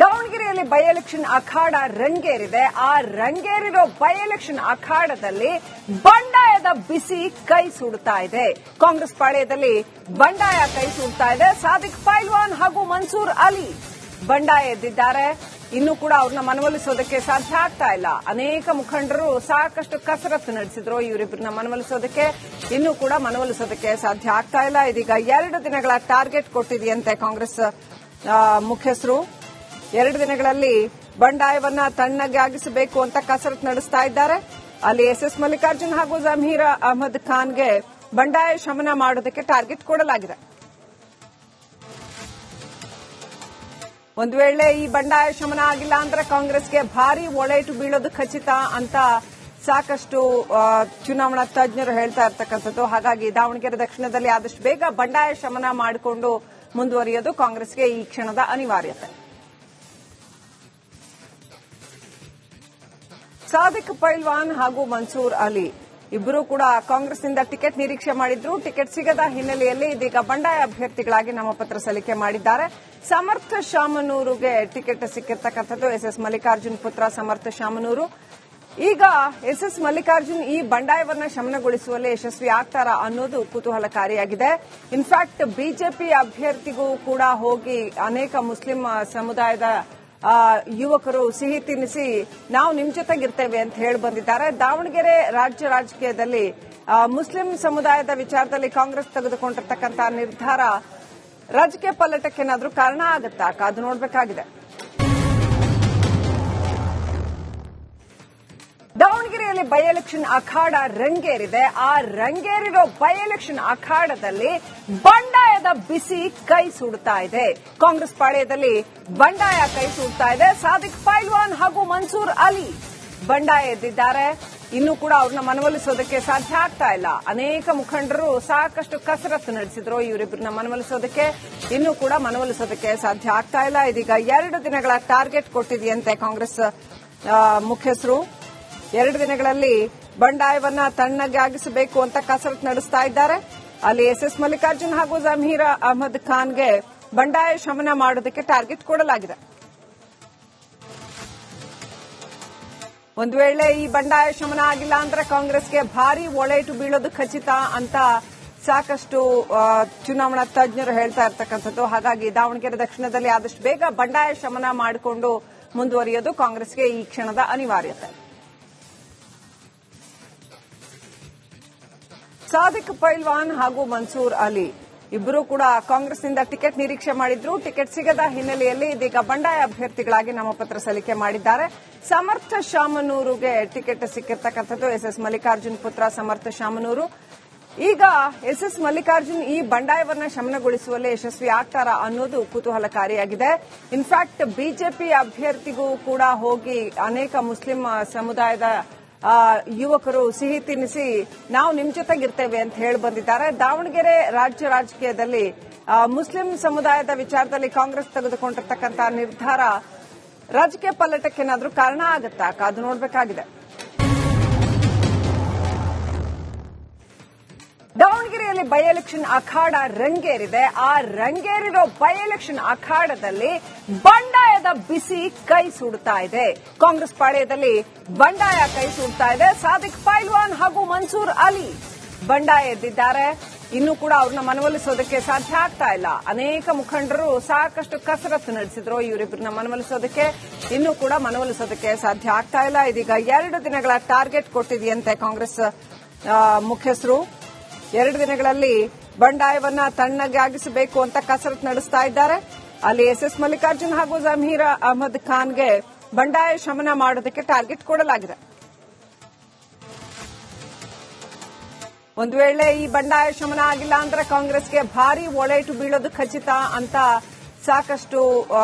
ದಾವಣಗೆರೆಯಲ್ಲಿ by election ಅಖಾಡ ರಂಗೇರಿದೆ. ಆ ರಂಗೇರಿರೋ by election ಅಖಾಡದಲ್ಲಿ ಬಂಡಾಯದ ಬಿಸಿ ಕೈ ಸುಡ್ತಾ ಇದೆ. ಕಾಂಗ್ರೆಸ್ ಪಾಳ್ಯದಲ್ಲಿ ಬಂಡಾಯ ಕೈ ಸುಡ್ತಾ ಇದೆ. ಸಾದಿಕ್ ಪೈಲ್ವಾನ್ ಹಾಗೂ ಮನ್ಸೂರ್ ಅಲಿ ಬಂಡಾಯ ಎದ್ದಿದ್ದಾರೆ. ಇನ್ನೂ ಕೂಡ ಅವ್ರನ್ನ ಮನವೊಲಿಸೋದಕ್ಕೆ ಸಾಧ್ಯ ಆಗ್ತಾ ಇಲ್ಲ. ಅನೇಕ ಮುಖಂಡರು ಸಾಕಷ್ಟು ಕಸರತ್ತು ನಡೆಸಿದ್ರು ಇವರಿಬ್ಬರನ್ನ ಮನವೊಲಿಸೋದಕ್ಕೆ. ಇನ್ನೂ ಕೂಡ ಮನವೊಲಿಸೋದಕ್ಕೆ ಸಾಧ್ಯ ಆಗ್ತಾ ಇಲ್ಲ. ಇದೀಗ 2 ದಿನಗಳ ಟಾರ್ಗೆಟ್ ಕೊಟ್ಟಿದೆಯಂತೆ ಕಾಂಗ್ರೆಸ್ ಮುಖ್ಯಸ್ಥರು. 2 ದಿನಗಳಲ್ಲಿ ಬಂಡಾಯವನ್ನ ತಣ್ಣಗಾಗಿಸಬೇಕು ಅಂತ ಕಸರತ್ತು ನಡೆಸ್ತಾ ಇದ್ದಾರೆ. ಅಲ್ಲಿ ಎಸ್ಎಸ್ ಮಲ್ಲಿಕಾರ್ಜುನ್ ಹಾಗೂ ಜಮೀರ್ ಅಹಮದ್ ಖಾನ್ಗೆ ಬಂಡಾಯ ಶಮನ ಮಾಡೋದಕ್ಕೆ ಟಾರ್ಗೆಟ್ ಕೊಡಲಾಗಿದೆ. ಒಂದು ವೇಳೆ ಈ ಬಂಡಾಯ ಶಮನ ಆಗಿಲ್ಲ ಅಂದ್ರೆ ಕಾಂಗ್ರೆಸ್ಗೆ ಭಾರಿ ಒಳೇಟು ಬೀಳೋದು ಖಚಿತ ಅಂತ ಸಾಕಷ್ಟು ಚುನಾವಣಾ ತಜ್ಞರು ಹೇಳ್ತಾ ಇರ್ತಕ್ಕಂಥದ್ದು. ಹಾಗಾಗಿ ದಾವಣಗೆರೆ ದಕ್ಷಿಣದಲ್ಲಿ ಆದಷ್ಟು ಬೇಗ ಬಂಡಾಯ ಶಮನ ಮಾಡಿಕೊಂಡು ಮುಂದುವರಿಯೋದು ಕಾಂಗ್ರೆಸ್ಗೆ ಈ ಕ್ಷಣದ ಅನಿವಾರ್ಯತೆ. ಸಾದಿಕ್ ಪೈಲ್ವಾನ್ ಹಾಗೂ ಮನ್ಸೂರ್ ಅಲಿ ಇಬ್ಬರು ಕೂಡ ಕಾಂಗ್ರೆಸ್ನಿಂದ ಟಿಕೆಟ್ ನಿರೀಕ್ಷೆ ಮಾಡಿದ್ರು. ಟಿಕೆಟ್ ಸಿಗದ ಹಿನ್ನೆಲೆಯಲ್ಲಿ ಇದೀಗ ಬಂಡಾಯ ಅಭ್ಯರ್ಥಿಗಳಾಗಿ ನಾಮಪತ್ರ ಸಲ್ಲಿಕೆ ಮಾಡಿದ್ದಾರೆ. ಸಮರ್ಥ ಶಾಮನೂರುಗೆ ಟಿಕೆಟ್ ಸಿಕ್ಕಿರ್ತಕ್ಕಂಥದ್ದು. ಎಸ್ಎಸ್ ಮಲ್ಲಿಕಾರ್ಜುನ್ ಪುತ್ರ ಸಮರ್ಥ ಶಾಮನೂರು. ಈಗ ಎಸ್ಎಸ್ ಮಲ್ಲಿಕಾರ್ಜುನ್ ಈ ಬಂಡಾಯವನ್ನ ಶಮನಗೊಳಿಸುವಲ್ಲಿ ಯಶಸ್ವಿ ಆಗ್ತಾರಾ ಅನ್ನೋದು ಕುತೂಹಲಕಾರಿಯಾಗಿದೆ. ಇನ್ಫ್ಯಾಕ್ಟ್ ಬಿಜೆಪಿ ಅಭ್ಯರ್ಥಿಗೂ ಕೂಡ ಹೋಗಿ ಅನೇಕ ಮುಸ್ಲಿಂ ಸಮುದಾಯದ ಯುವಕರು ಸಿಹಿ ತಿನ್ನಿಸಿ ನಾವು ನಿಮ್ ಜೊತೆಗಿರ್ತೇವೆ ಅಂತ ಹೇಳಿ ಬಂದಿದ್ದಾರೆ. ದಾವಣಗೆರೆ ರಾಜ್ಯ ರಾಜಕೀಯದಲ್ಲಿ ಮುಸ್ಲಿಂ ಸಮುದಾಯದ ವಿಚಾರದಲ್ಲಿ ಕಾಂಗ್ರೆಸ್ ತೆಗೆದುಕೊಂಡಿರ್ತಕ್ಕಂಥ ನಿರ್ಧಾರ ರಾಜಕೀಯ ಪಲ್ಲಟಕ್ಕೇನಾದ್ರೂ ಕಾರಣ ಆಗುತ್ತಾ ಕಾದು ನೋಡಬೇಕಾಗಿದೆ. ದಾವಣಗೆರೆಯಲ್ಲಿ ಬೈ ಎಲೆಕ್ಷನ್ ಅಖಾಡ ರಂಗೇರಿದೆ. ಆ ರಂಗೇರಿರೋ ಬೈ ಎಲೆಕ್ಷನ್ ಅಖಾಡದಲ್ಲಿ ಬಂಡಾಯದ ಬಿಸಿ ಕೈ ಸುಡ್ತಾ ಇದೆ. ಕಾಂಗ್ರೆಸ್ ಪಾಳ್ಯದಲ್ಲಿ ಬಂಡಾಯ ಕೈ ಸುಡ್ತಾ ಇದೆ. ಸಾದಿಕ್ ಪೈಲ್ವಾನ್ ಹಾಗೂ ಮನ್ಸೂರ್ ಅಲಿ ಬಂಡಾಯ ಎದ್ದಿದ್ದಾರೆ. ಇನ್ನೂ ಕೂಡ ಅವ್ರನ್ನ ಮನವೊಲಿಸೋದಕ್ಕೆ ಸಾಧ್ಯ ಆಗ್ತಾ ಇಲ್ಲ. ಅನೇಕ ಮುಖಂಡರು ಸಾಕಷ್ಟು ಕಸರತ್ತು ನಡೆಸಿದ್ರು ಇವರಿಬ್ಬರನ್ನ ಮನವೊಲಿಸೋದಕ್ಕೆ. ಇನ್ನೂ ಕೂಡ ಮನವೊಲಿಸೋದಕ್ಕೆ ಸಾಧ್ಯ ಆಗ್ತಾ ಇಲ್ಲ. ಇದೀಗ 2 ದಿನಗಳ ಟಾರ್ಗೆಟ್ ಕೊಟ್ಟಿದೆಯಂತೆ ಕಾಂಗ್ರೆಸ್ ಮುಖ್ಯಸ್ಥರು. 2 ದಿನಗಳಲ್ಲಿ ಬಂಡಾಯವನ್ನ ತಣ್ಣಗಾಗಿಸಬೇಕು ಅಂತ ಕಸರತ್ತು ನಡೆಸ್ತಾ ಇದ್ದಾರೆ. ಅಲ್ಲಿ ಎಸ್ಎಸ್ ಮಲ್ಲಿಕಾರ್ಜುನ್ ಹಾಗೂ ಜಮೀರ್ ಅಹಮದ್ ಖಾನ್ಗೆ ಬಂಡಾಯ ಶಮನ ಮಾಡೋದಕ್ಕೆ ಟಾರ್ಗೆಟ್ ಕೊಡಲಾಗಿದೆ. ಒಂದು ವೇಳೆ ಈ ಬಂಡಾಯ ಶಮನ ಆಗಿಲ್ಲ ಅಂದ್ರೆ ಕಾಂಗ್ರೆಸ್ಗೆ ಭಾರಿ ಒಳೇಟು ಬೀಳೋದು ಖಚಿತ ಅಂತ ಸಾಕಷ್ಟು ಚುನಾವಣಾ ತಜ್ಞರು ಹೇಳ್ತಾ ಇರ್ತಕ್ಕಂಥದ್ದು. ಹಾಗಾಗಿ ದಾವಣಗೆರೆ ದಕ್ಷಿಣದಲ್ಲಿ ಆದಷ್ಟು ಬೇಗ ಬಂಡಾಯ ಶಮನ ಮಾಡಿಕೊಂಡು ಮುಂದುವರಿಯೋದು ಕಾಂಗ್ರೆಸ್ಗೆ ಈ ಕ್ಷಣದ ಅನಿವಾರ್ಯತೆ. ಸಾದಿಕ್ ಪೈಲ್ವಾನ್ ಹಾಗೂ ಮನ್ಸೂರ್ ಅಲಿ ಇಬ್ಬರು ಕೂಡ ಕಾಂಗ್ರೆಸ್ನಿಂದ ಟಿಕೆಟ್ ನಿರೀಕ್ಷೆ ಮಾಡಿದ್ರು. ಟಿಕೆಟ್ ಸಿಗದ ಹಿನ್ನೆಲೆಯಲ್ಲಿ ಇದೀಗ ಬಂಡಾಯ ಅಭ್ಯರ್ಥಿಗಳಾಗಿ ನಾಮಪತ್ರ ಸಲ್ಲಿಕೆ ಮಾಡಿದ್ದಾರೆ. ಸಮರ್ಥ ಶಾಮನೂರುಗೆ ಟಿಕೆಟ್ ಸಿಕ್ಕಿರ್ತಕ್ಕಂಥದ್ದು. ಎಸ್ಎಸ್ ಮಲ್ಲಿಕಾರ್ಜುನ್ ಪುತ್ರ ಸಮರ್ಥ ಶಾಮನೂರು. ಈಗ ಎಸ್ಎಸ್ ಮಲ್ಲಿಕಾರ್ಜುನ್ ಈ ಬಂಡಾಯವನ್ನ ಶಮನಗೊಳಿಸುವಲ್ಲಿ ಯಶಸ್ವಿ ಆಗ್ತಾರಾ ಅನ್ನೋದು ಕುತೂಹಲಕಾರಿಯಾಗಿದೆ. ಇನ್ಫ್ಯಾಕ್ಟ್ ಬಿಜೆಪಿ ಅಭ್ಯರ್ಥಿಗೂ ಕೂಡ ಹೋಗಿ ಅನೇಕ ಮುಸ್ಲಿಂ ಸಮುದಾಯದ ಯುವಕರು ಸಿಹಿ ತಿನ್ನಿಸಿ ನಾವು ನಿಮ್ ಜೊತೆಗಿರ್ತೇವೆ ಅಂತ ಹೇಳಿ ಬಂದಿದ್ದಾರೆ. ದಾವಣಗೆರೆ ರಾಜ್ಯ ರಾಜಕೀಯದಲ್ಲಿ ಮುಸ್ಲಿಂ ಸಮುದಾಯದ ವಿಚಾರದಲ್ಲಿ ಕಾಂಗ್ರೆಸ್ ತೆಗೆದುಕೊಂಡಿರ್ತಕ್ಕಂಥ ನಿರ್ಧಾರ ರಾಜಕೀಯ ಪಲ್ಲಟಕ್ಕೇನಾದ್ರೂ ಕಾರಣ ಆಗುತ್ತಾ ಕಾದು ನೋಡಬೇಕಾಗಿದೆ. ದಾವಣಗೆರೆಯಲ್ಲಿ ಬೈ ಎಲೆಕ್ಷನ್ ಅಖಾಡ ರಂಗೇರಿದೆ. ಆ ರಂಗೇರಿರೋ ಬೈ ಎಲೆಕ್ಷನ್ ಅಖಾಡದಲ್ಲಿ ಬಂಡಾಯದ ಬಿಸಿ ಕೈ ಸುಡ್ತಾ ಇದೆ. ಕಾಂಗ್ರೆಸ್ ಪಾಳ್ಯದಲ್ಲಿ ಬಂಡಾಯ ಕೈ ಸುಡ್ತಾ ಇದೆ. ಸಾದಿಕ್ ಪೈಲ್ವಾನ್ ಹಾಗೂ ಮನ್ಸೂರ್ ಅಲಿ ಬಂಡಾಯ ಎದ್ದಿದ್ದಾರೆ. ಇನ್ನೂ ಕೂಡ ಅವ್ರನ್ನ ಮನವೊಲಿಸೋದಕ್ಕೆ ಸಾಧ್ಯ ಆಗ್ತಾ ಇಲ್ಲ. ಅನೇಕ ಮುಖಂಡರು ಸಾಕಷ್ಟು ಕಸರತ್ತು ನಡೆಸಿದ್ರು ಇವರಿಬ್ಬರನ್ನ ಮನವೊಲಿಸೋದಕ್ಕೆ. ಇನ್ನೂ ಕೂಡ ಮನವೊಲಿಸೋದಕ್ಕೆ ಸಾಧ್ಯ ಆಗ್ತಾ ಇಲ್ಲ. ಇದೀಗ 2 ದಿನಗಳ ಟಾರ್ಗೆಟ್ ಕೊಟ್ಟಿದೆಯಂತೆ ಕಾಂಗ್ರೆಸ್ ಮುಖ್ಯಸ್ಥರು. 2 ದಿನಗಳಲ್ಲಿ ಬಂಡಾಯವನ್ನ ತಣ್ಣಗಾಗಿಸಬೇಕು ಅಂತ ಕಸರತ್ತು ನಡೆಸ್ತಾ ಇದ್ದಾರೆ. ಅಲ್ಲಿ ಎಸ್ಎಸ್ ಮಲ್ಲಿಕಾರ್ಜುನ್ ಹಾಗೂ ಜಮೀರ್ ಅಹಮದ್ ಖಾನ್ಗೆ ಬಂಡಾಯ ಶಮನ ಮಾಡೋದಕ್ಕೆ ಟಾರ್ಗೆಟ್ ಕೊಡಲಾಗಿದೆ. ಒಂದು ವೇಳೆ ಈ ಬಂಡಾಯ ಶಮನ ಆಗಿಲ್ಲ ಅಂದ್ರೆ ಕಾಂಗ್ರೆಸ್ಗೆ ಭಾರಿ ಒಳೇಟು ಬೀಳೋದು ಖಚಿತ ಅಂತ ಸಾಕಷ್ಟು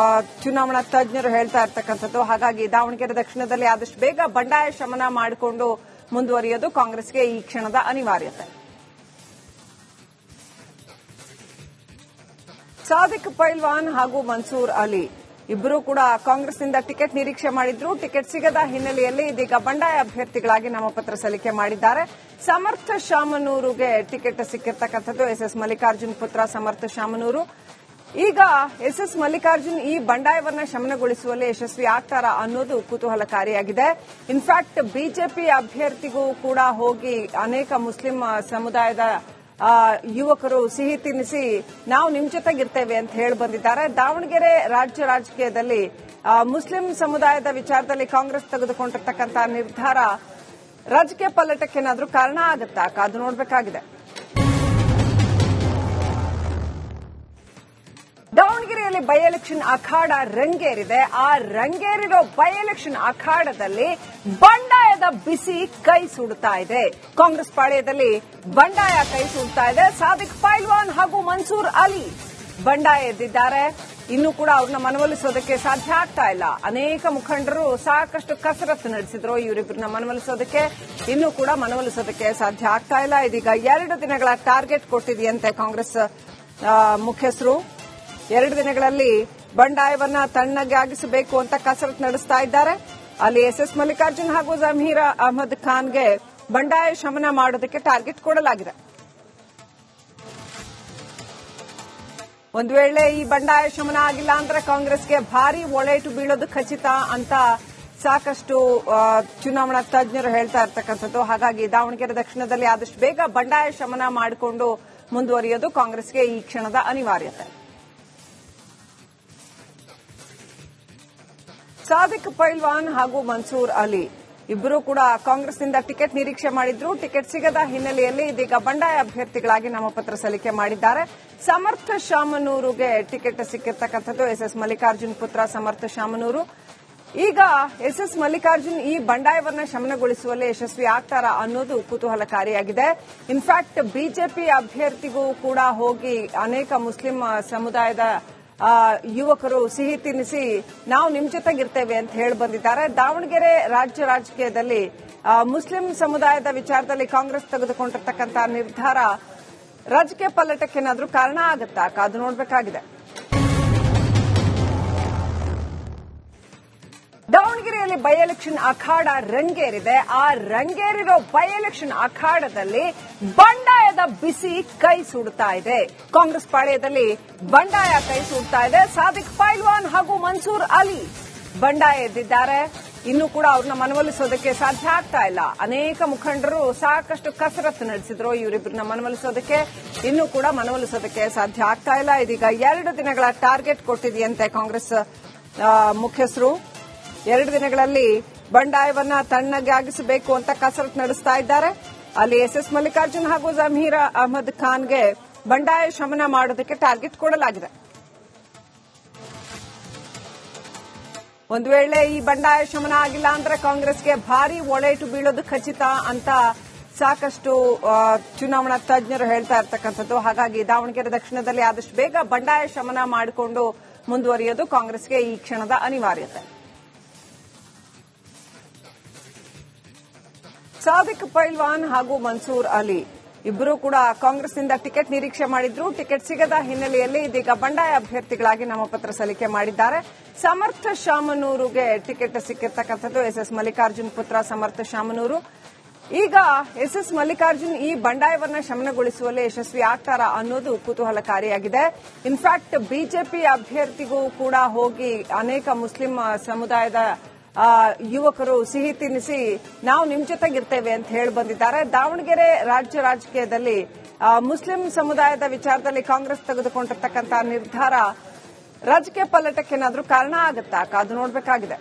ಚುನಾವಣಾ ತಜ್ಞರು ಹೇಳ್ತಾ ಇರ್ತಕ್ಕಂಥದ್ದು. ಹಾಗಾಗಿ ದಾವಣಗೆರೆ ದಕ್ಷಿಣದಲ್ಲಿ ಆದಷ್ಟು ಬೇಗ ಬಂಡಾಯ ಶಮನ ಮಾಡಿಕೊಂಡು ಮುಂದುವರಿಯೋದು ಕಾಂಗ್ರೆಸ್ಗೆ ಈ ಕ್ಷಣದ ಅನಿವಾರ್ಯತೆ. ಸಾದಿಕ್ ಪೈಲ್ವಾನ್ ಹಾಗೂ ಮನ್ಸೂರ್ ಅಲಿ ಇಬ್ಬರು ಕೂಡ ಕಾಂಗ್ರೆಸ್ನಿಂದ ಟಿಕೆಟ್ ನಿರೀಕ್ಷೆ ಮಾಡಿದ್ರು. ಟಿಕೆಟ್ ಸಿಗದ ಹಿನ್ನೆಲೆಯಲ್ಲಿ ಇದೀಗ ಬಂಡಾಯ ಅಭ್ಯರ್ಥಿಗಳಾಗಿ ನಾಮಪತ್ರ ಸಲ್ಲಿಕೆ ಮಾಡಿದ್ದಾರೆ. ಸಮರ್ಥ ಶಾಮನೂರುಗೆ ಟಿಕೆಟ್ ಸಿಕ್ಕಿರ್ತಕ್ಕಂಥದ್ದು. ಎಸ್ಎಸ್ ಮಲ್ಲಿಕಾರ್ಜುನ್ ಪುತ್ರ ಸಮರ್ಥ ಶಾಮನೂರು. ಈಗ ಎಸ್ ಮಲ್ಲಿಕಾರ್ಜುನ್ ಈ ಬಂಡಾಯವನ್ನ ಶಮನಗೊಳಿಸುವಲ್ಲಿ ಯಶಸ್ವಿ ಆಗ್ತಾರಾ ಅನ್ನೋದು ಕುತೂಹಲಕಾರಿಯಾಗಿದೆ. ಇನ್ಫ್ಯಾಕ್ಟ್ ಬಿಜೆಪಿ ಅಭ್ಯರ್ಥಿಗೂ ಕೂಡ ಹೋಗಿ ಅನೇಕ ಮುಸ್ಲಿಂ ಸಮುದಾಯದ ಯುವಕರು ಸಿಹಿ ತಿನ್ನಿಸಿ ನಾವು ನಿಮ್ ಜೊತೆಗಿರ್ತೇವೆ ಅಂತ ಹೇಳಿ ಬಂದಿದ್ದಾರೆ. ದಾವಣಗೆರೆ ರಾಜ್ಯ ರಾಜಕೀಯದಲ್ಲಿ ಮುಸ್ಲಿಂ ಸಮುದಾಯದ ವಿಚಾರದಲ್ಲಿ ಕಾಂಗ್ರೆಸ್ ತೆಗೆದುಕೊಂಡಿರ್ತಕ್ಕಂಥ ನಿರ್ಧಾರ ರಾಜಕೀಯ ಪಲ್ಲಟಕ್ಕೇನಾದ್ರೂ ಕಾರಣ ಆಗುತ್ತಾ ಕಾದು ನೋಡಬೇಕಾಗಿದೆ. ದಾವಣಗೆರೆಯಲ್ಲಿ ಬೈ ಎಲೆಕ್ಷನ್ ಅಖಾಡ ರಂಗೇರಿದೆ. ಆ ರಂಗೇರಿರೋ ಬೈ ಎಲೆಕ್ಷನ್ ಅಖಾಡದಲ್ಲಿ ಬಂಡಾಯದ ಬಿಸಿ ಕೈ ಸುಡುತ್ತಾ ಇದೆ. ಕಾಂಗ್ರೆಸ್ ಪಾಳ್ಯದಲ್ಲಿ ಬಂಡಾಯ ಕೈ ಸುಡ್ತಾ ಇದೆ. ಸಾದಿಕ್ ಪೈಲ್ವಾನ್ ಹಾಗೂ ಮನ್ಸೂರ್ ಅಲಿ ಬಂಡಾಯ ಎದ್ದಿದ್ದಾರೆ. ಇನ್ನೂ ಕೂಡ ಅವ್ರನ್ನ ಮನವೊಲಿಸೋದಕ್ಕೆ ಸಾಧ್ಯ ಆಗ್ತಾ ಇಲ್ಲ. ಅನೇಕ ಮುಖಂಡರು ಸಾಕಷ್ಟು ಕಸರತ್ತು ನಡೆಸಿದ್ರು ಇವರಿಬ್ಬರನ್ನ ಮನವೊಲಿಸೋದಕ್ಕೆ. ಇನ್ನೂ ಕೂಡ ಮನವೊಲಿಸೋದಕ್ಕೆ ಸಾಧ್ಯ ಆಗ್ತಾ ಇಲ್ಲ. ಇದೀಗ 2 ದಿನಗಳ ಟಾರ್ಗೆಟ್ ಕೊಟ್ಟಿದೆಯಂತೆ ಕಾಂಗ್ರೆಸ್ ಮುಖ್ಯಸ್ಥರು. 2 ದಿನಗಳಲ್ಲಿ ಬಂಡಾಯವನ್ನ ತಣ್ಣಗಾಗಿಸಬೇಕು ಅಂತ ಕಸರತ್ತು ನಡೆಸ್ತಾ ಇದ್ದಾರೆ. ಅಲ್ಲಿ ಎಸ್ ಮಲ್ಲಿಕಾರ್ಜುನ್ ಹಾಗೂ ಜಮೀರ್ ಅಹಮದ್ ಖಾನ್ಗೆ ಬಂಡಾಯ ಶಮನ ಮಾಡೋದಕ್ಕೆ ಟಾರ್ಗೆಟ್ ಕೊಡಲಾಗಿದೆ. ಒಂದು ವೇಳೆ ಈ ಬಂಡಾಯ ಶಮನ ಆಗಿಲ್ಲ ಅಂದ್ರೆ ಕಾಂಗ್ರೆಸ್ಗೆ ಭಾರಿ ಒಳೇಟು ಬೀಳೋದು ಖಚಿತ ಅಂತ ಸಾಕಷ್ಟು ಚುನಾವಣಾ ತಜ್ಞರು ಹೇಳ್ತಾ ಇರ್ತಕ್ಕಂಥದ್ದು. ಹಾಗಾಗಿ ದಾವಣಗೆರೆ ದಕ್ಷಿಣದಲ್ಲಿ ಆದಷ್ಟು ಬೇಗ ಬಂಡಾಯ ಶಮನ ಮಾಡಿಕೊಂಡು ಮುಂದುವರಿಯೋದು ಕಾಂಗ್ರೆಸ್ಗೆ ಈ ಕ್ಷಣದ ಅನಿವಾರ್ಯತೆ. ಸಾದಿಕ್ ಪೈಲ್ವಾನ್ ಹಾಗೂ ಮನ್ಸೂರ್ ಅಲಿ ಇಬ್ಬರು ಕೂಡ ಕಾಂಗ್ರೆಸ್ನಿಂದ ಟಿಕೆಟ್ ನಿರೀಕ್ಷೆ ಮಾಡಿದ್ರು. ಟಿಕೆಟ್ ಸಿಗದ ಹಿನ್ನೆಲೆಯಲ್ಲಿ ಇದೀಗ ಬಂಡಾಯ ಅಭ್ಯರ್ಥಿಗಳಾಗಿ ನಾಮಪತ್ರ ಸಲ್ಲಿಕೆ ಮಾಡಿದ್ದಾರೆ. ಸಮರ್ಥ ಶಾಮನೂರುಗೆ ಟಿಕೆಟ್ ಸಿಕ್ಕಿರ್ತಕ್ಕಂಥದ್ದು ಎಸ್ ಮಲ್ಲಿಕಾರ್ಜುನ್ ಪುತ್ರ ಸಮರ್ಥ ಶಾಮನೂರು. ಈಗ ಎಸ್ ಮಲ್ಲಿಕಾರ್ಜುನ್ ಈ ಬಂಡಾಯವನ್ನ ಶಮನಗೊಳಿಸುವಲ್ಲಿ ಯಶಸ್ವಿ ಆಗ್ತಾರಾ ಅನ್ನೋದು ಕುತೂಹಲಕಾರಿಯಾಗಿದೆ. ಇನ್ಫ್ಯಾಕ್ಟ್ ಬಿಜೆಪಿ ಅಭ್ಯರ್ಥಿಗೂ ಕೂಡ ಹೋಗಿ ಅನೇಕ ಮುಸ್ಲಿಂ ಸಮುದಾಯದ ಯುವಕರು ಸಿಹಿ ತಿನ್ನಿಸಿ ನಾವು ನಿಮ್ ಜೊತೆಗಿರ್ತೇವೆ ಅಂತ ಹೇಳಿ ಬಂದಿದ್ದಾರೆ. ದಾವಣಗೆರೆ ರಾಜ್ಯ ರಾಜಕೀಯದಲ್ಲಿ ಮುಸ್ಲಿಂ ಸಮುದಾಯದ ವಿಚಾರದಲ್ಲಿ ಕಾಂಗ್ರೆಸ್ ತೆಗೆದುಕೊಂಡಿರ್ತಕ್ಕಂಥ ನಿರ್ಧಾರ ರಾಜಕೀಯ ಪಲ್ಲಟಕ್ಕೇನಾದ್ರೂ ಕಾರಣ ಆಗುತ್ತಾ ಕಾದು ನೋಡಬೇಕಾಗಿದೆ. ದಾವಣಗೆರೆಯಲ್ಲಿ ಬೈ ಎಲೆಕ್ಷನ್ ಅಖಾಡ ರಂಗೇರಿದೆ. ಆ ರಂಗೇರಿರೋ ಬೈ ಎಲೆಕ್ಷನ್ ಅಖಾಡದಲ್ಲಿ ಬಂಡಾಯದ ಬಿಸಿ ಕೈ ಸುಡುತ್ತಾ ಇದೆ. ಕಾಂಗ್ರೆಸ್ ಪಾಳ್ಯದಲ್ಲಿ ಬಂಡಾಯ ಕೈ ಸುಡ್ತಾ ಇದೆ. ಸಾದಿಕ್ ಪೈಲ್ವಾನ್ ಹಾಗೂ ಮನ್ಸೂರ್ ಅಲಿ ಬಂಡಾಯ ಎದ್ದಿದ್ದಾರೆ. ಇನ್ನೂ ಕೂಡ ಅವ್ರನ್ನ ಮನವೊಲಿಸೋದಕ್ಕೆ ಸಾಧ್ಯ ಆಗ್ತಾ ಇಲ್ಲ. ಅನೇಕ ಮುಖಂಡರು ಸಾಕಷ್ಟು ಕಸರತ್ತು ನಡೆಸಿದ್ರು ಇವರಿಬ್ಬರನ್ನ ಮನವೊಲಿಸೋದಕ್ಕೆ. ಇನ್ನೂ ಕೂಡ ಮನವೊಲಿಸೋದಕ್ಕೆ ಸಾಧ್ಯ ಆಗ್ತಾ ಇಲ್ಲ. ಇದೀಗ 2 ದಿನಗಳ ಟಾರ್ಗೆಟ್ ಕೊಟ್ಟಿದೆಯಂತೆ ಕಾಂಗ್ರೆಸ್ ಮುಖ್ಯಸ್ಥರು. 2 ದಿನಗಳಲ್ಲಿ ಬಂಡಾಯವನ್ನ ತಣ್ಣಗಾಗಿಸಬೇಕು ಅಂತ ಕಸರತ್ತು ನಡೆಸ್ತಾ ಇದ್ದಾರೆ. ಅಲ್ಲಿ ಎಸ್ ಮಲ್ಲಿಕಾರ್ಜುನ್ ಹಾಗೂ ಜಮೀರ್ ಅಹಮದ್ ಖಾನ್ಗೆ ಬಂಡಾಯ ಶಮನ ಮಾಡೋದಕ್ಕೆ ಟಾರ್ಗೆಟ್ ಕೊಡಲಾಗಿದೆ. ಒಂದು ವೇಳೆ ಈ ಬಂಡಾಯ ಶಮನ ಆಗಿಲ್ಲ ಅಂದ್ರೆ ಕಾಂಗ್ರೆಸ್ಗೆ ಭಾರಿ ಒಳೇಟು ಬೀಳೋದು ಖಚಿತ ಅಂತ ಸಾಕಷ್ಟು ಚುನಾವಣಾ ತಜ್ಞರು ಹೇಳ್ತಾ ಇರ್ತಕ್ಕಂಥದ್ದು. ಹಾಗಾಗಿ ದಾವಣಗೆರೆ ದಕ್ಷಿಣದಲ್ಲಿ ಆದಷ್ಟು ಬೇಗ ಬಂಡಾಯ ಶಮನ ಮಾಡಿಕೊಂಡು ಮುಂದುವರಿಯೋದು ಕಾಂಗ್ರೆಸ್ಗೆ ಈ ಕ್ಷಣದ ಅನಿವಾರ್ಯತೆ. ಸಾದಿಕ್ ಪೈಲ್ವಾನ್ ಹಾಗೂ ಮನ್ಸೂರ್ ಅಲಿ ಇಬ್ಬರು ಕೂಡ ಕಾಂಗ್ರೆಸ್ನಿಂದ ಟಿಕೆಟ್ ನಿರೀಕ್ಷೆ ಮಾಡಿದ್ರು. ಟಿಕೆಟ್ ಸಿಗದ ಹಿನ್ನೆಲೆಯಲ್ಲಿ ಇದೀಗ ಬಂಡಾಯ ಅಭ್ಯರ್ಥಿಗಳಾಗಿ ನಾಮಪತ್ರ ಸಲ್ಲಿಕೆ ಮಾಡಿದ್ದಾರೆ. ಸಮರ್ಥ ಶಾಮನೂರುಗೆ ಟಿಕೆಟ್ ಸಿಕ್ಕಿರ್ತಕ್ಕಂಥದ್ದು ಎಸ್ ಮಲ್ಲಿಕಾರ್ಜುನ್ ಪುತ್ರ ಸಮರ್ಥ ಶಾಮನೂರು. ಈಗ ಎಸ್ ಮಲ್ಲಿಕಾರ್ಜುನ್ ಈ ಬಂಡಾಯವನ್ನ ಶಮನಗೊಳಿಸುವಲ್ಲಿ ಯಶಸ್ವಿ ಆಗ್ತಾರಾ ಅನ್ನೋದು ಕುತೂಹಲಕಾರಿಯಾಗಿದೆ. ಇನ್ಫ್ಯಾಕ್ಟ್ ಬಿಜೆಪಿ ಅಭ್ಯರ್ಥಿಗೂ ಕೂಡ ಹೋಗಿ ಅನೇಕ ಮುಸ್ಲಿಂ ಸಮುದಾಯದ ಯುವಕರು ಸಿಹಿ ತಿನ್ನಿಸಿ ನಾವು ನಿಮ್ ಜೊತೆಗಿರ್ತೇವೆ ಅಂತ ಹೇಳಿ ಬಂದಿದ್ದಾರೆ. ದಾವಣಗೆರೆ ರಾಜ್ಯ ರಾಜಕೀಯದಲ್ಲಿ ಮುಸ್ಲಿಂ ಸಮುದಾಯದ ವಿಚಾರದಲ್ಲಿ ಕಾಂಗ್ರೆಸ್ ತೆಗೆದುಕೊಂಡಿರ್ತಕ್ಕಂಥ ನಿರ್ಧಾರ ರಾಜಕೀಯ ಪಲ್ಲಟಕ್ಕೇನಾದ್ರೂ ಕಾರಣ ಆಗುತ್ತಾ ಕಾದು ನೋಡಬೇಕಾಗಿದೆ.